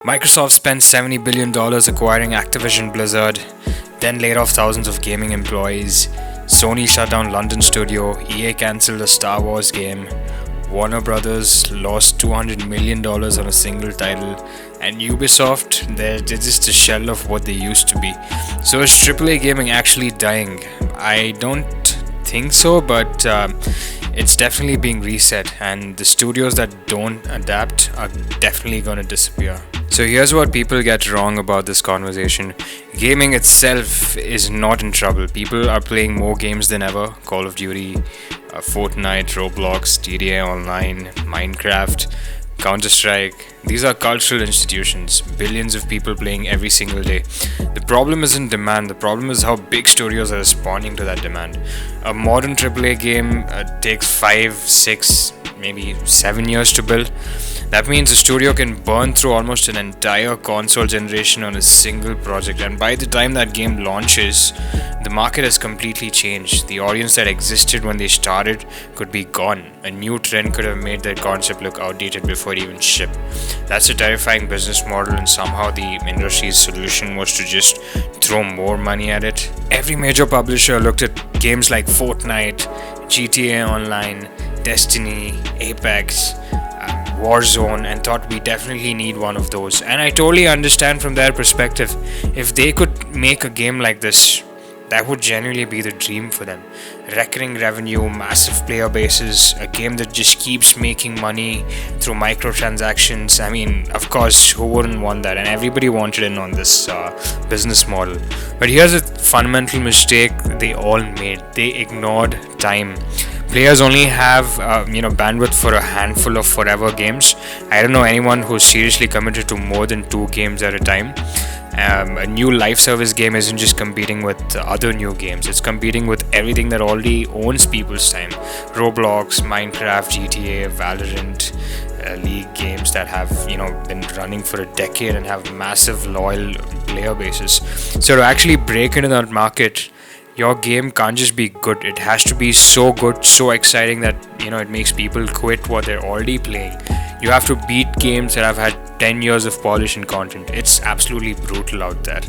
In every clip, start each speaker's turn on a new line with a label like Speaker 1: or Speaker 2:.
Speaker 1: Microsoft spent $70 billion acquiring Activision Blizzard, then laid off thousands of gaming employees. Sony shut down London studio, EA cancelled a Star Wars game, Warner Brothers lost $200 million on a single title, and Ubisoft, they're just a shell of what they used to be. So is AAA gaming actually dying? I don't think so, but it's definitely being reset, and the studios that don't adapt are definitely going to disappear. So here's what people get wrong about this conversation. Gaming itself is not in trouble. People are playing more games than ever. Call of Duty, Fortnite, Roblox, GTA Online, Minecraft, Counter-Strike. These are cultural institutions. Billions of people playing every single day. The problem isn't demand. The problem is how big studios are responding to that demand. A modern AAA game takes 5, 6, maybe 7 years to build. That means a studio can burn through almost an entire console generation on a single project, and by the time that game launches, the market has completely changed. The audience that existed when they started could be gone. A new trend could have made their concept look outdated before it even shipped. That's a terrifying business model, and somehow the industry's solution was to just throw more money at it. Every major publisher looked at games like Fortnite, GTA Online, Destiny, Apex, Warzone, and thought we definitely need one of those. And I totally understand from their perspective. If they could make a game like this, that would genuinely be the dream for them. Recurring revenue, massive player bases, a game that just keeps making money through microtransactions. I mean, of course, who wouldn't want that? And everybody wanted in on this business model. But here's a fundamental mistake they all made. They ignored time. Players only have bandwidth for a handful of forever games. I don't know anyone who's seriously committed to more than 2 games at a time. A new live service game isn't just competing with other new games, it's competing with everything that already owns people's time. Roblox, Minecraft, GTA, Valorant, League games that have been running for a decade and have massive loyal player bases. So to actually break into that market, your game can't just be good. It has to be so good, so exciting that it makes people quit what they're already playing. You have to beat games that have had 10 years of polish and content. It's absolutely brutal out there,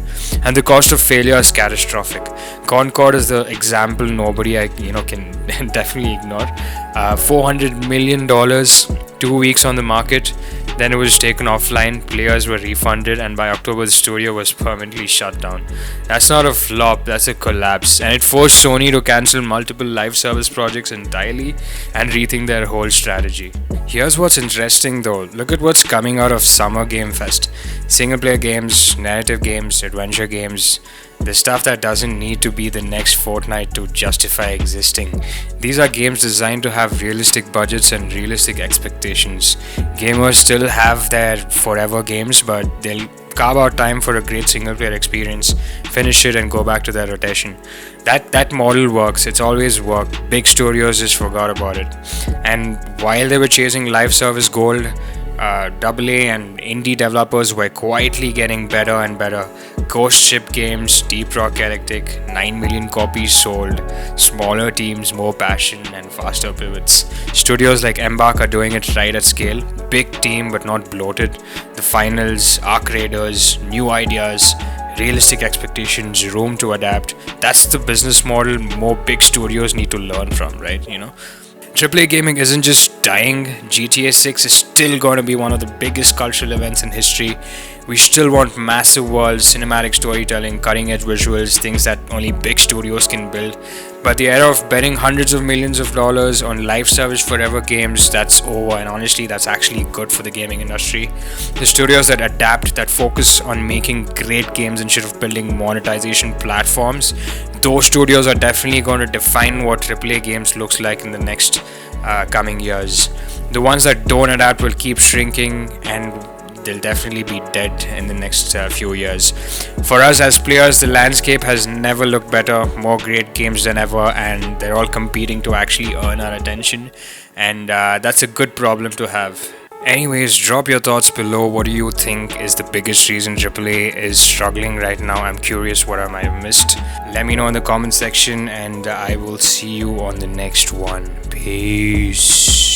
Speaker 1: and the cost of failure is catastrophic. Concord is the example nobody can definitely ignore. $400 million, 2 weeks on the market. Then it was taken offline, players were refunded, and by October the studio was permanently shut down. That's not a flop, that's a collapse. And it forced Sony to cancel multiple live service projects entirely and rethink their whole strategy. Here's what's interesting though, look at what's coming out of Summer Game Fest. Single player games, narrative games, adventure games, the stuff that doesn't need to be the next Fortnite to justify existing. These are games designed to have realistic budgets and realistic expectations. Gamers still have their forever games, but they'll carve out time for a great single player experience, finish it and go back to their rotation. That model works, it's always worked. Big studios just forgot about it. And while they were chasing live service gold, AA and indie developers were quietly getting better and better. Ghost ship games, Deep Rock Galactic, 9 million copies sold, smaller teams, more passion and faster pivots. Studios like Embark are doing it right at scale. Big team but not bloated. The Finals, Arc Raiders, new ideas, realistic expectations, room to adapt. That's the business model more big studios need to learn from, right? AAA gaming isn't just dying. GTA 6 is still going to be one of the biggest cultural events in history. We still want massive worlds, cinematic storytelling, cutting-edge visuals, things that only big studios can build. But the era of betting hundreds of millions of dollars on live service forever games, that's over, and honestly, that's actually good for the gaming industry. The studios that adapt, that focus on making great games instead of building monetization platforms, those studios are definitely going to define what AAA games looks like in the next coming years. The ones that don't adapt will keep shrinking, and they'll definitely be dead in the next few years. For us as players, the landscape has never looked better. More great games than ever, and they're all competing to actually earn our attention, and that's a good problem to have. Anyways, drop your thoughts below. What do you think is the biggest reason AAA is struggling right now? I'm curious what I might have missed. Let me know in the comment section, and I will see you on the next one. Peace.